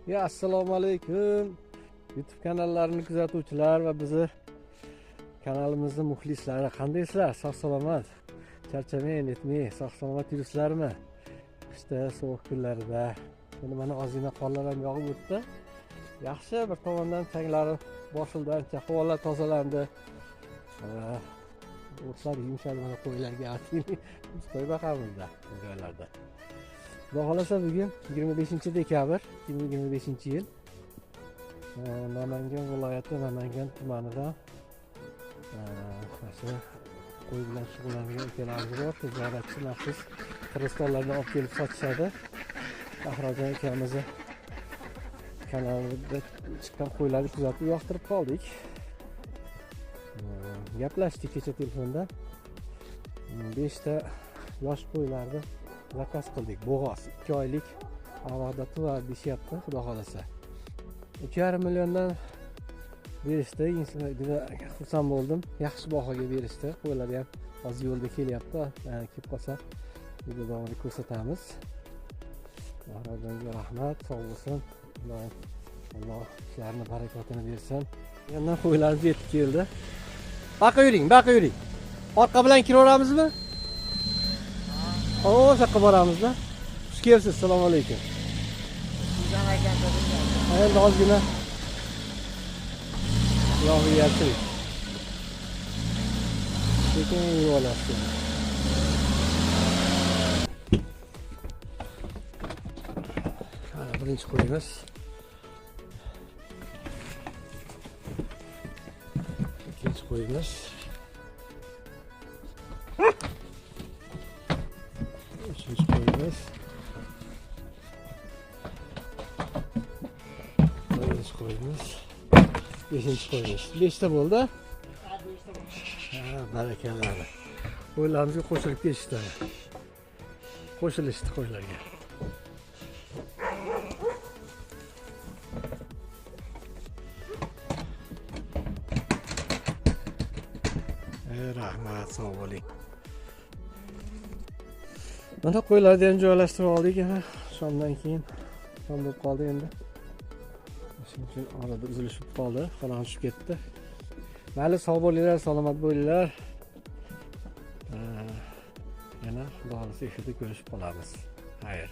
Ya assalomu alaykum. YouTube kanallarını kuzatuvchilar va bizni kanalimizni muxlislari qandaysizlar? Sog'-salomat. Charchamay, netmay, sog'-salomat yuribsizlarmi? Qishda sovuq kunlarda endi mana ozgina qorlar ham yog'ib o'tdi. Yaxshi bir tomondan changlari bosildi, ancha havolar tozalandi. O'tlar yumshadi, mana qo'ylarga atini qo'y boqamizda bu joylarda. Xudo xolasa bugun 25-dekabr 2025-yil Namangan viloyati Namangan tumanida mana qo'y bilan shug'ullangan akalarimiz bor. Tijoratchi maxsus qirg'izistonlardan olib kelib sotishadi. Qahrajon akamizni kanalida chiqqan qo'ylarni kuzatib yoqtirib qoldik. Gaplashdik kecha telefonda. 5 ta yosh qo'ylarni zakaz qildik. Bo'g'oz 2 oylik avvalda tuvar deyapti, xudo xolasa. 2,5 milliondan berishdi. Juda xursand bo'ldim. Yaxshi bahoga berishdi. Qo'ylar ham hozir yo'lda kelyapti. Kelib qolsa videoda ko'rsatamiz. Qahrajonga rahmat, sog' bo'lsin. Alloh ishlarini barakotini bersin. Yana qo'ylarimiz yetib keldi. Baqa yuring. Orqa bilan kiraveramizmi? O'sha boramizda. Xush kelibsiz. Assalomu alaykum. Endi ozgina yog'iyapti. Sekin yurolasiz. Birinchi qo'yimiz. Ikkinchi qo'yimiz. Üçüncü qo'yimiz. Dördüncü qo'yimiz. Beshinchi qo'yimiz. 5 ta bo'ldi. Barakallah. Qo'ylarimizga qo'shilib ketishdi. Qo'shilishdi qo'ylarga. Rahmat, sog' bo'ling. Mana qo'ylarni ham joylashtirib oldik. Shomdan keyin shom bo'lib qoldi endi. Shuning uchun orada uzilishib qoldi, qorong'i tushib ketdi. Mayli, sog' bo'linglar, salomat bo'linglar. Yana xudo xolasa efirda ko'rishib qolamiz. Xayr.